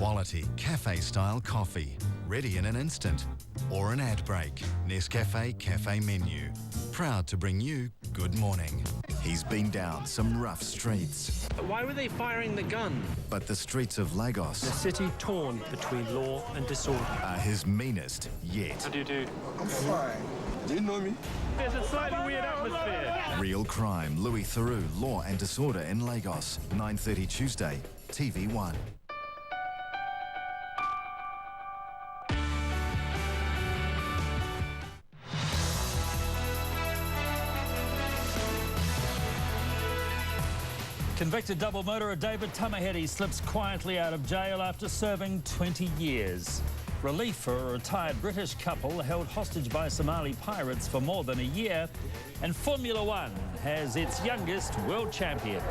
Quality cafe-style coffee, ready in an instant. Or an ad break. Nescafe Cafe Menu. Proud to bring you Good Morning. He's been down some rough streets. Why were they firing the gun? But the streets of Lagos... The city torn between law and disorder. ...are his meanest yet. How do you do? I'm fine. Do you know me? There's a slightly weird atmosphere. Real Crime, Louis Theroux, Law and Disorder in Lagos. 9:30 Tuesday, TV1. Convicted double murderer David Tamihere slips quietly out of jail after serving 20 years. Relief for a retired British couple held hostage by Somali pirates for more than a year. And Formula One has its youngest world champion.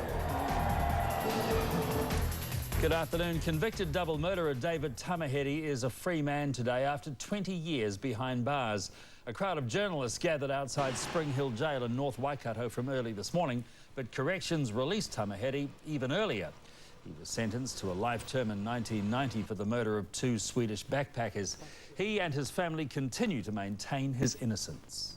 Good afternoon. Convicted double murderer David Tamihere is a free man today after 20 years behind bars. A crowd of journalists gathered outside Spring Hill Jail in North Waikato from early this morning, but corrections released Tamihere even earlier. He was sentenced to a life term in 1990 for the murder of 2 Swedish backpackers. He and his family continue to maintain his innocence.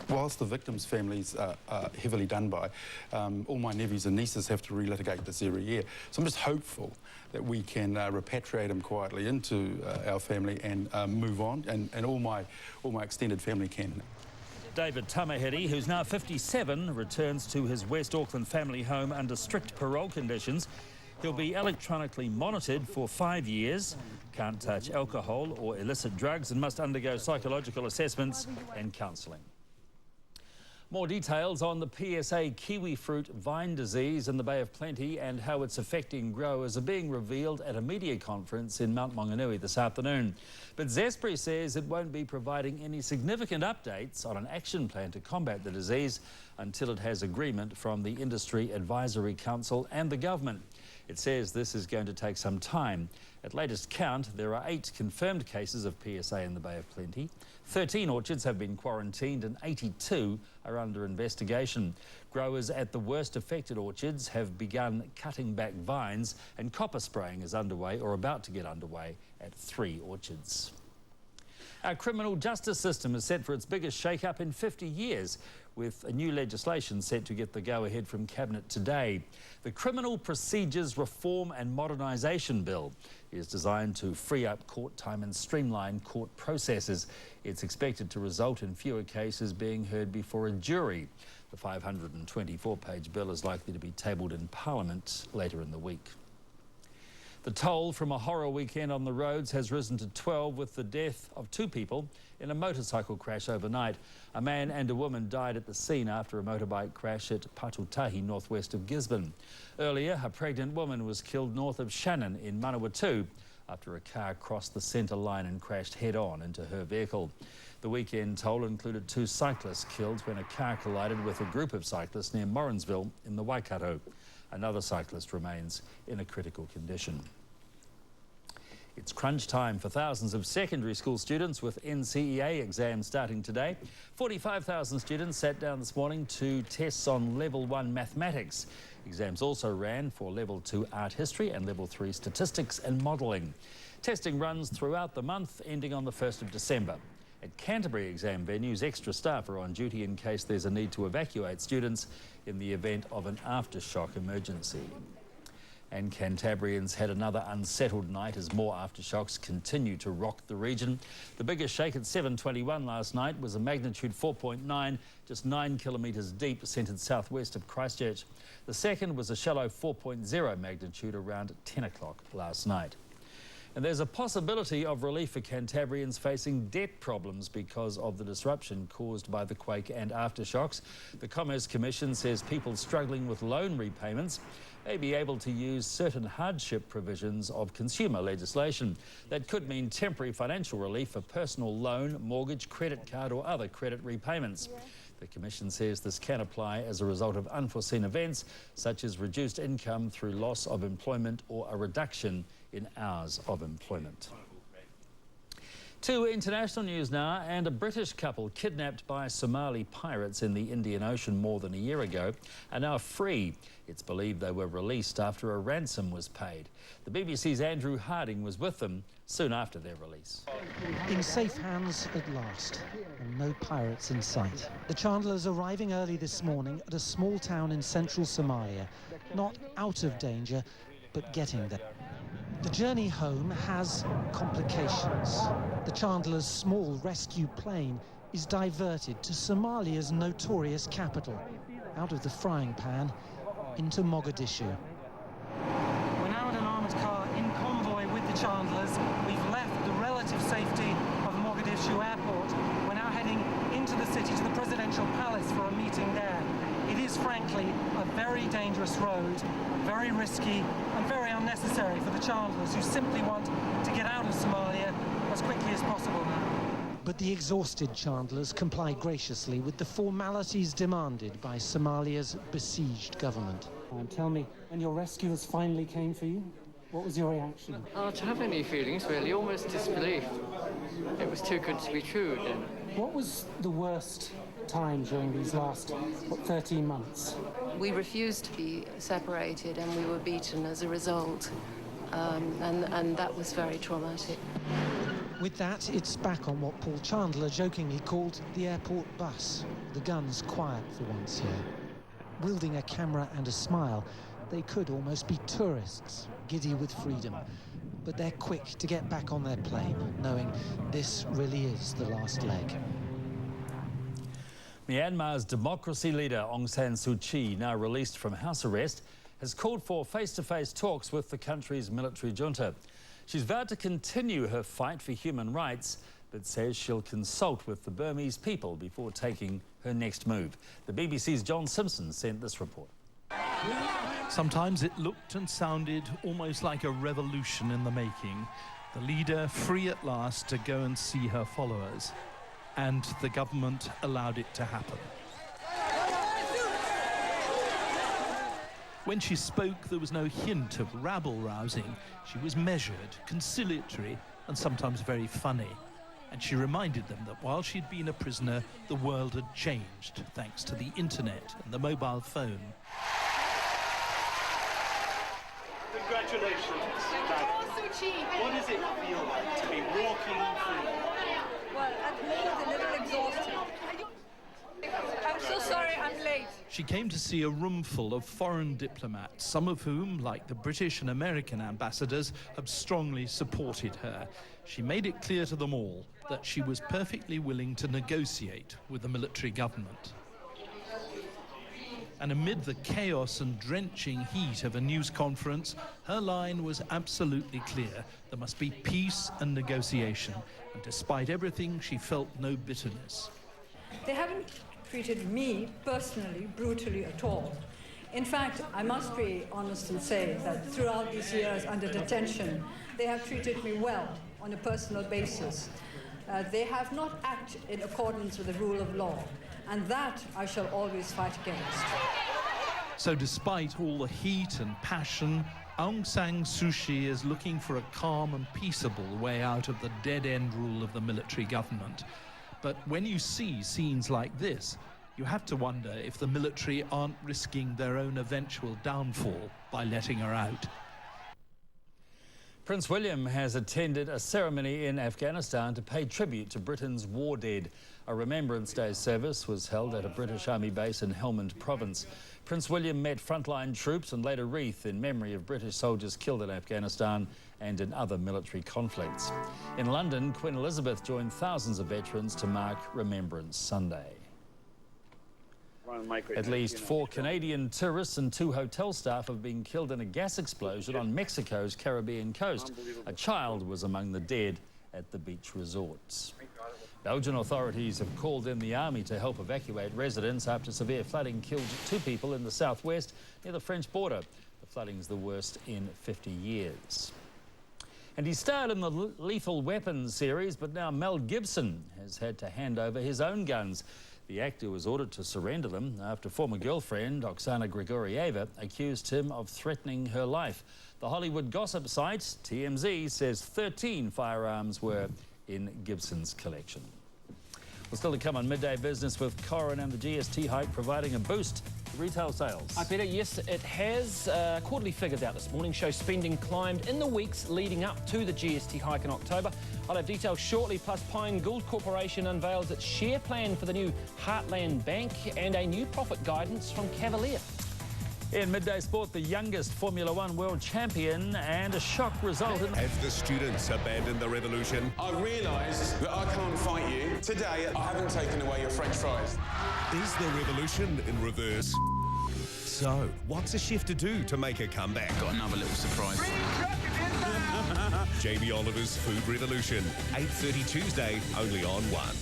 Whilst the victims' families are heavily done by, all my nephews and nieces have to relitigate this every year. So I'm just hopeful that we can repatriate him quietly into our family and move on, and all my extended family can. David Tamihere, who's now 57, returns to his West Auckland family home under strict parole conditions. He'll be electronically monitored for 5 years, can't touch alcohol or illicit drugs, and must undergo psychological assessments and counselling. More details on the PSA kiwi fruit vine disease in the Bay of Plenty and how it's affecting growers are being revealed at a media conference in Mount Maunganui this afternoon. But Zespri says it won't be providing any significant updates on an action plan to combat the disease until it has agreement from the Industry Advisory Council and the government. It says this is going to take some time. At latest count, there are 8 confirmed cases of PSA in the Bay of Plenty. 13 orchards have been quarantined and 82 are under investigation. Growers at the worst affected orchards have begun cutting back vines, and copper spraying is underway or about to get underway at 3 orchards. Our criminal justice system is set for its biggest shake-up in 50 years, with a new legislation set to get the go-ahead from Cabinet today. The Criminal Procedures Reform and Modernisation Bill is designed to free up court time and streamline court processes. It's expected to result in fewer cases being heard before a jury. The 524-page bill is likely to be tabled in Parliament later in the week. The toll from a horror weekend on the roads has risen to 12, with the death of 2 people in a motorcycle crash overnight. A man and a woman died at the scene after a motorbike crash at Patutahi, northwest of Gisborne. Earlier, a pregnant woman was killed north of Shannon in Manawatu after a car crossed the centre line and crashed head-on into her vehicle. The weekend toll included 2 cyclists killed when a car collided with a group of cyclists near Morrinsville in the Waikato. Another cyclist remains in a critical condition. It's crunch time for thousands of secondary school students with NCEA exams starting today. 45,000 students sat down this morning to tests on Level 1 mathematics. Exams also ran for Level 2 art history and Level 3 statistics and modelling. Testing runs throughout the month, ending on the 1st of December. At Canterbury exam venues, extra staff are on duty in case there's a need to evacuate students in the event of an aftershock emergency. And Cantabrians had another unsettled night as more aftershocks continue to rock the region. The biggest shake at 7:21 last night was a magnitude 4.9, just 9 kilometres deep, centred southwest of Christchurch. The second was a shallow 4.0 magnitude around 10 o'clock last night. And there's a possibility of relief for Cantabrians facing debt problems because of the disruption caused by the quake and aftershocks. The Commerce Commission says people struggling with loan repayments may be able to use certain hardship provisions of consumer legislation. That could mean temporary financial relief for personal loan, mortgage, credit card or other credit repayments. The Commission says this can apply as a result of unforeseen events such as reduced income through loss of employment or a reduction in hours of employment. To international news now, and a British couple kidnapped by Somali pirates in the Indian Ocean more than a year ago are now free. It's believed they were released after a ransom was paid. The BBC's Andrew Harding was with them soon after their release. In safe hands at last, and no pirates in sight. The Chandlers arriving early this morning at a small town in central Somalia, not out of danger, but getting there. The journey home has complications. The Chandlers' small rescue plane is diverted to Somalia's notorious capital, out of the frying pan into Mogadishu. We're now in an armoured car in convoy with the Chandlers. We've left the relative safety of Mogadishu airport. We're now heading into the city to the presidential palace for a meeting there. It is frankly a very dangerous road, very risky and very unnecessary for the Chandlers, who simply want to get out of Somalia as quickly as possible now. But the exhausted Chandlers comply graciously with the formalities demanded by Somalia's besieged government. Tell me, when your rescuers finally came for you, what was your reaction? I don't have any feelings, really, almost disbelief. It was too good to be true then. What was the worst time during these last, 13 months? We refused to be separated and we were beaten as a result. And that was very traumatic. With that, it's back on what Paul Chandler jokingly called the airport bus. The guns quiet for once here. Wielding a camera and a smile, they could almost be tourists, giddy with freedom. But they're quick to get back on their plane, knowing this really is the last leg. Myanmar's democracy leader Aung San Suu Kyi, now released from house arrest, has called for face-to-face talks with the country's military junta. She's vowed to continue her fight for human rights, but says she'll consult with the Burmese people before taking her next move. The BBC's John Simpson sent this report. Sometimes it looked and sounded almost like a revolution in the making. The leader free at last to go and see her followers. And the government allowed it to happen. When she spoke, there was no hint of rabble-rousing. She was measured, conciliatory, and sometimes very funny. And she reminded them that while she'd been a prisoner, the world had changed, thanks to the internet and the mobile phone. Congratulations. What does it feel like to be walking free? Well, at the moment, a little exhausted. I'm so sorry I'm late. She came to see a room full of foreign diplomats, some of whom, like the British and American ambassadors, have strongly supported her. She made it clear to them all that she was perfectly willing to negotiate with the military government. And amid the chaos and drenching heat of a news conference, her line was absolutely clear. There must be peace and negotiation. And despite everything, she felt no bitterness. They haven't treated me personally brutally at all. In fact, I must be honest and say that throughout these years under detention, they have treated me well on a personal basis. They have not acted in accordance with the rule of law, and that I shall always fight against. So despite all the heat and passion, Aung San Suu Kyi is looking for a calm and peaceable way out of the dead-end rule of the military government. But when you see scenes like this, you have to wonder if the military aren't risking their own eventual downfall by letting her out. Prince William has attended a ceremony in Afghanistan to pay tribute to Britain's war dead. A Remembrance Day service was held at a British Army base in Helmand Province. Prince William met frontline troops and laid a wreath in memory of British soldiers killed in Afghanistan and in other military conflicts. In London, Queen Elizabeth joined thousands of veterans to mark Remembrance Sunday. At least 4 Canadian tourists and 2 hotel staff have been killed in a gas explosion on Mexico's Caribbean coast. A child was among the dead at the beach resorts. Belgian authorities have called in the army to help evacuate residents after severe flooding killed 2 people in the southwest near the French border. The flooding is the worst in 50 years. And he starred in the Lethal Weapon series, but now Mel Gibson has had to hand over his own guns. The actor was ordered to surrender them after former girlfriend Oksana Grigorieva accused him of threatening her life. The Hollywood gossip site TMZ says 13 firearms were in Gibson's collection. Well, still to come on Midday Business with Corin and the GST hike providing a boost to retail sales. Peter, yes, it has. Quarterly figures out this morning show spending climbed in the weeks leading up to the GST hike in October. I'll have details shortly, plus Pine Gould Corporation unveils its share plan for the new Heartland Bank and a new profit guidance from Cavalier. In Midday Sport, the youngest Formula One world champion and a shock result. Have the students abandoned the revolution? I realise that I can't fight you. Today, I haven't taken away your French fries. Is the revolution in reverse? So, what's a chef to do to make a comeback? Got another little surprise. Jamie Oliver's Food Revolution, 8:30 Tuesday, only on One.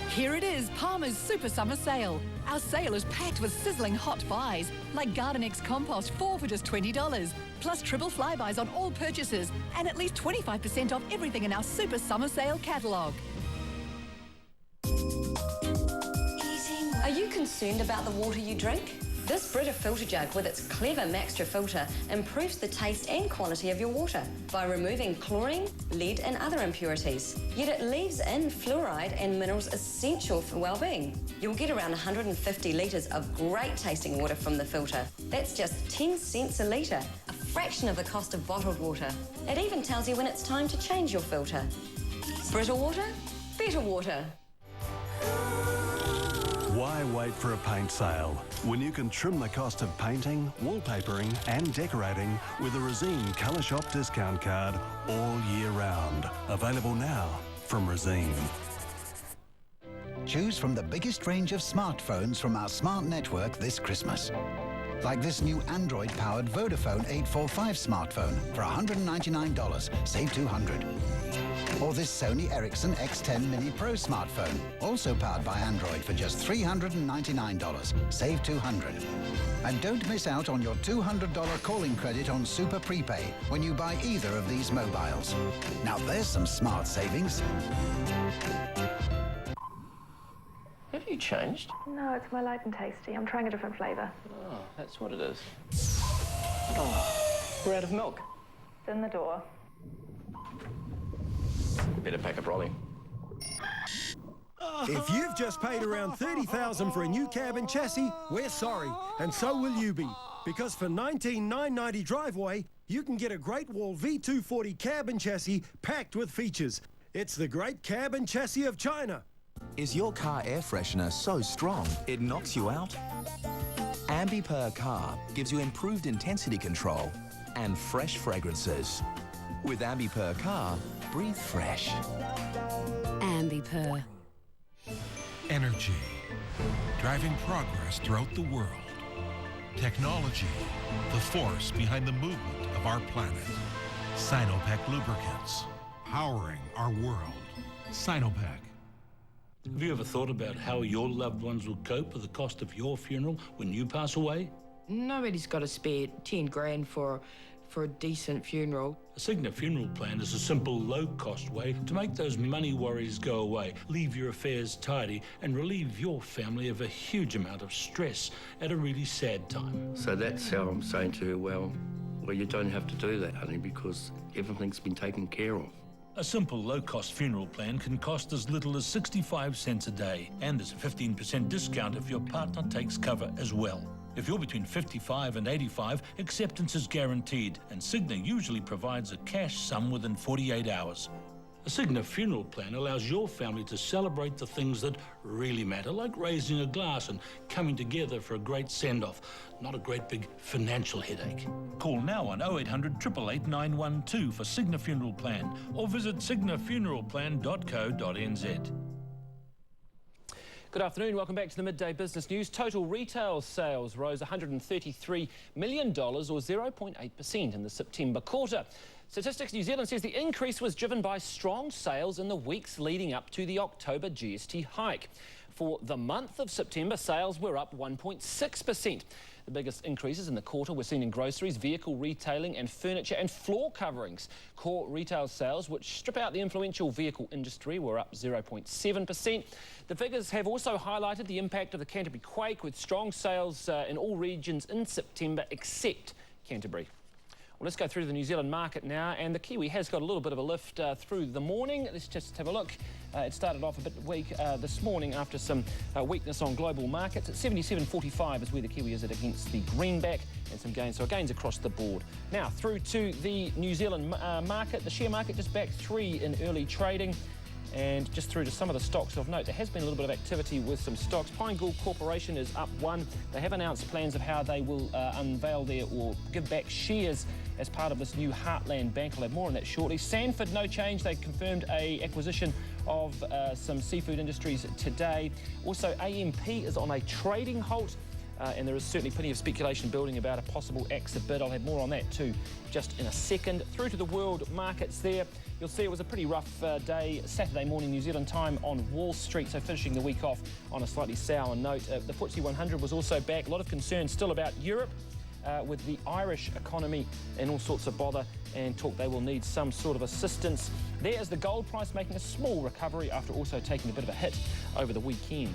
Here it is, Palmer's Super Summer Sale. Our sale is packed with sizzling hot buys, like Garden X Compost, 4 for just $20, plus triple flybys on all purchases, and at least 25% off everything in our Super Summer Sale catalogue. Are you concerned about the water you drink? This Brita filter jug with its clever Maxtra filter improves the taste and quality of your water by removing chlorine, lead and other impurities. Yet it leaves in fluoride and minerals essential for well-being. You'll get around 150 litres of great tasting water from the filter. That's just 10 cents a litre, a fraction of the cost of bottled water. It even tells you when it's time to change your filter. Brita water, better water. Why wait for a paint sale when you can trim the cost of painting, wallpapering and decorating with a Resene Colour Shop discount card all year round. Available now from Resene. Choose from the biggest range of smartphones from our smart network this Christmas. Like this new Android-powered Vodafone 845 smartphone for $199, save $200. Or this Sony Ericsson X10 Mini Pro smartphone, also powered by Android for just $399, save $200. And don't miss out on your $200 calling credit on Super Prepay when you buy either of these mobiles. Now there's some smart savings. Have you changed? No, it's my light and tasty. I'm trying a different flavour. Oh, that's what it is. Oh, we're out of milk. It's in the door. Better pack a brolly. If you've just paid around $30,000 for a new cab and chassis, we're sorry, and so will you be. Because for $19,990 driveway, you can get a Great Wall V240 cab and chassis packed with features. It's the Great Cab and Chassis of China. Is your car air freshener so strong it knocks you out? Ambi Per Car gives you improved intensity control and fresh fragrances. With Ambi Per Car, breathe fresh. Ambi Per. Energy, driving progress throughout the world. Technology, the force behind the movement of our planet. Sinopec lubricants, powering our world. Sinopec. Have you ever thought about how your loved ones will cope with the cost of your funeral when you pass away? Nobody's got to spare 10 grand for a decent funeral. A Cigna funeral plan is a simple, low-cost way to make those money worries go away, leave your affairs tidy, and relieve your family of a huge amount of stress at a really sad time. So that's how I'm saying to her, well, you don't have to do that, honey, because everything's been taken care of. A simple, low-cost funeral plan can cost as little as 65 cents a day, and there's a 15% discount if your partner takes cover as well. If you're between 55 and 85, acceptance is guaranteed, and Cigna usually provides a cash sum within 48 hours. A Cigna funeral plan allows your family to celebrate the things that really matter, like raising a glass and coming together for a great send-off, not a great big financial headache. Call now on 0800 888 912 for Cigna Funeral Plan, or visit cignafuneralplan.co.nz. Good afternoon, welcome back to the Midday Business News. Total retail sales rose $133 million or 0.8% in the September quarter. Statistics New Zealand says the increase was driven by strong sales in the weeks leading up to the October GST hike. For the month of September, sales were up 1.6%. The biggest increases in the quarter were seen in groceries, vehicle retailing and furniture and floor coverings. Core retail sales, which strip out the influential vehicle industry, were up 0.7%. The figures have also highlighted the impact of the Canterbury quake, with strong sales in all regions in September except Canterbury. Well, let's go through the New Zealand market now, and the Kiwi has got a little bit of a lift through the morning. Let's just have a look. It started off a bit weak this morning after some weakness on global markets. At 77.45 is where the Kiwi is at against the greenback, and some gains, so gains across the board. Now, through to the New Zealand market. The share market just back 3 in early trading. And just through to some of the stocks of note, there has been a little bit of activity with some stocks. Pine Gould Corporation is up 1. They have announced plans of how they will unveil their or give back shares as part of this new Heartland Bank. I'll have more on that shortly. Sanford, no change. They confirmed a acquisition of some seafood industries today. Also, AMP is on a trading halt. And there is certainly plenty of speculation building about a possible AXA bid. I'll have more on that too just in a second. Through to the world markets there. You'll see it was a pretty rough day Saturday morning New Zealand time on Wall Street, so finishing the week off on a slightly sour note. The FTSE 100 was also back. A lot of concern still about Europe with the Irish economy and all sorts of bother and talk they will need some sort of assistance. There is the gold price making a small recovery after also taking a bit of a hit over the weekend.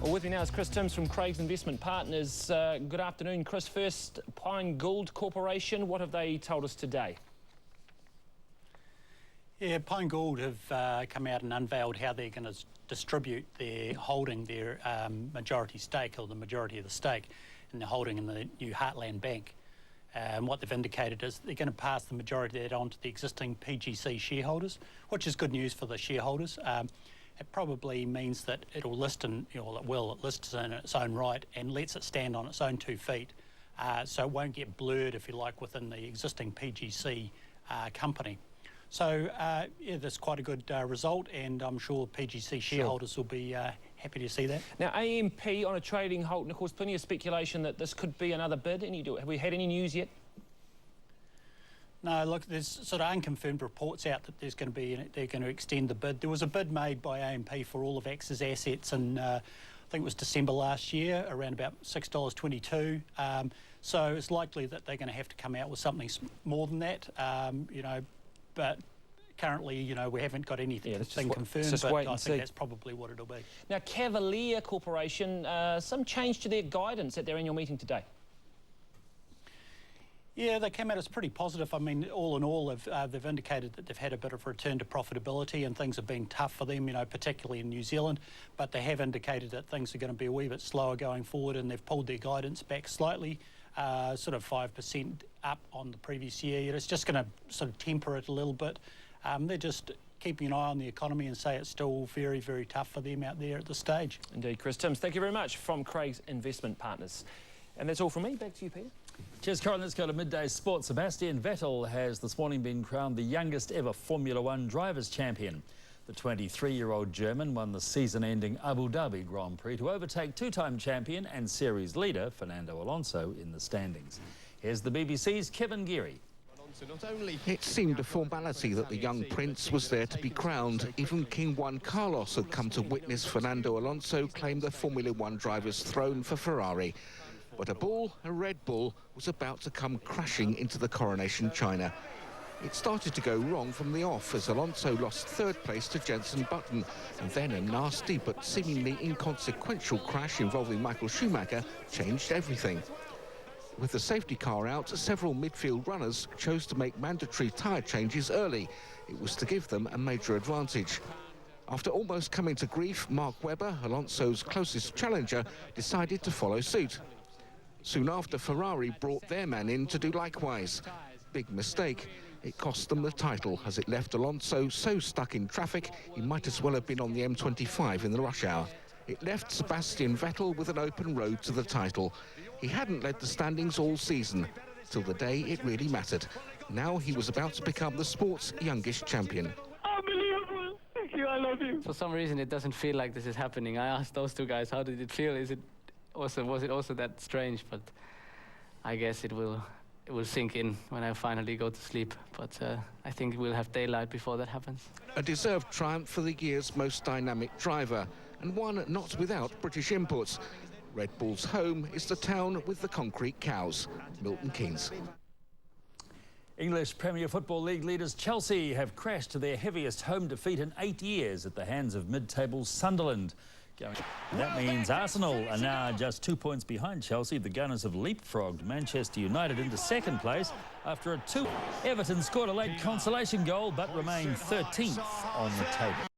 Well, with me now is Chris Timms from Craig's Investment Partners. Good afternoon, Chris. First, Pine Gould Corporation, what have they told us today? Yeah, Pine Gould have come out and unveiled how they're going to distribute their holding, their majority stake, or the majority of the stake, in the holding in the new Heartland Bank. And what they've indicated is they're going to pass the majority of that on to the existing PGC shareholders, which is good news for the shareholders. It probably means that it'll list in, it lists in its own right and lets it stand on its own 2 feet. So it won't get blurred, if you like, within the existing PGC company. So, yeah, that's quite a good result, and I'm sure PGC shareholders will be happy to see that. Now, AMP on a trading halt, and of course plenty of speculation that this could be another bid. Have we had any news yet? No, look, there's sort of unconfirmed reports out that they're going to extend the bid. There was a bid made by AMP for all of AXA's assets in, I think it was December last year, around about $6.22. So it's likely that they're going to have to come out with something more than that, but currently, we haven't got anything confirmed, but I think that's probably what it'll be. Now, Cavalier Corporation, some change to their guidance at their annual meeting today. Yeah, they came out as pretty positive. I mean, all in all, they've indicated that they've had a bit of a return to profitability and things have been tough for them, particularly in New Zealand. But they have indicated that things are going to be a wee bit slower going forward, and they've pulled their guidance back slightly, sort of 5% up on the previous year. It's just going to sort of temper it a little bit. They're just keeping an eye on the economy and say it's still very, very tough for them out there at this stage. Indeed, Chris Timms, thank you very much from Craig's Investment Partners. And that's all from me. Back to you, Peter. Cheers, Corin. Let's go to Midday Sports. Sebastian Vettel has this morning been crowned the youngest ever Formula One drivers' champion. The 23-year-old German won the season-ending Abu Dhabi Grand Prix to overtake two-time champion and series leader Fernando Alonso in the standings. Here's the BBC's Kevin Geary. It seemed a formality that the young prince was there to be crowned. Even King Juan Carlos had come to witness Fernando Alonso claim the Formula One driver's throne for Ferrari. But a Red Bull, was about to come crashing into the coronation china. It started to go wrong from the off as Alonso lost third place to Jenson Button, and then a nasty but seemingly inconsequential crash involving Michael Schumacher changed everything. With the safety car out, several midfield runners chose to make mandatory tyre changes early. It was to give them a major advantage. After almost coming to grief, Mark Webber, Alonso's closest challenger, decided to follow suit. Soon after, Ferrari brought their man in to do likewise. Big mistake. It cost them the title, as it left Alonso so stuck in traffic he might as well have been on the M25 in the rush hour. It left Sebastian Vettel with an open road to the title. He hadn't led the standings all season, till the day it really mattered. Now he was about to become the sport's youngest champion. Unbelievable! Thank you, I love you. For some reason, it doesn't feel like this is happening. I asked those two guys, how did it feel? Was it also that strange? But I guess it will sink in when I finally go to sleep. But I think we'll have daylight before that happens. A deserved triumph for the year's most dynamic driver, and one not without British inputs. Red Bull's home is the town with the concrete cows, Milton Keynes. English Premier Football League leaders Chelsea have crashed to their heaviest home defeat in 8 years at the hands of mid-table Sunderland. That means Arsenal are now just 2 points behind Chelsea. The Gunners have leapfrogged Manchester United into second place after a 2. Everton scored a late consolation goal but remain 13th on the table.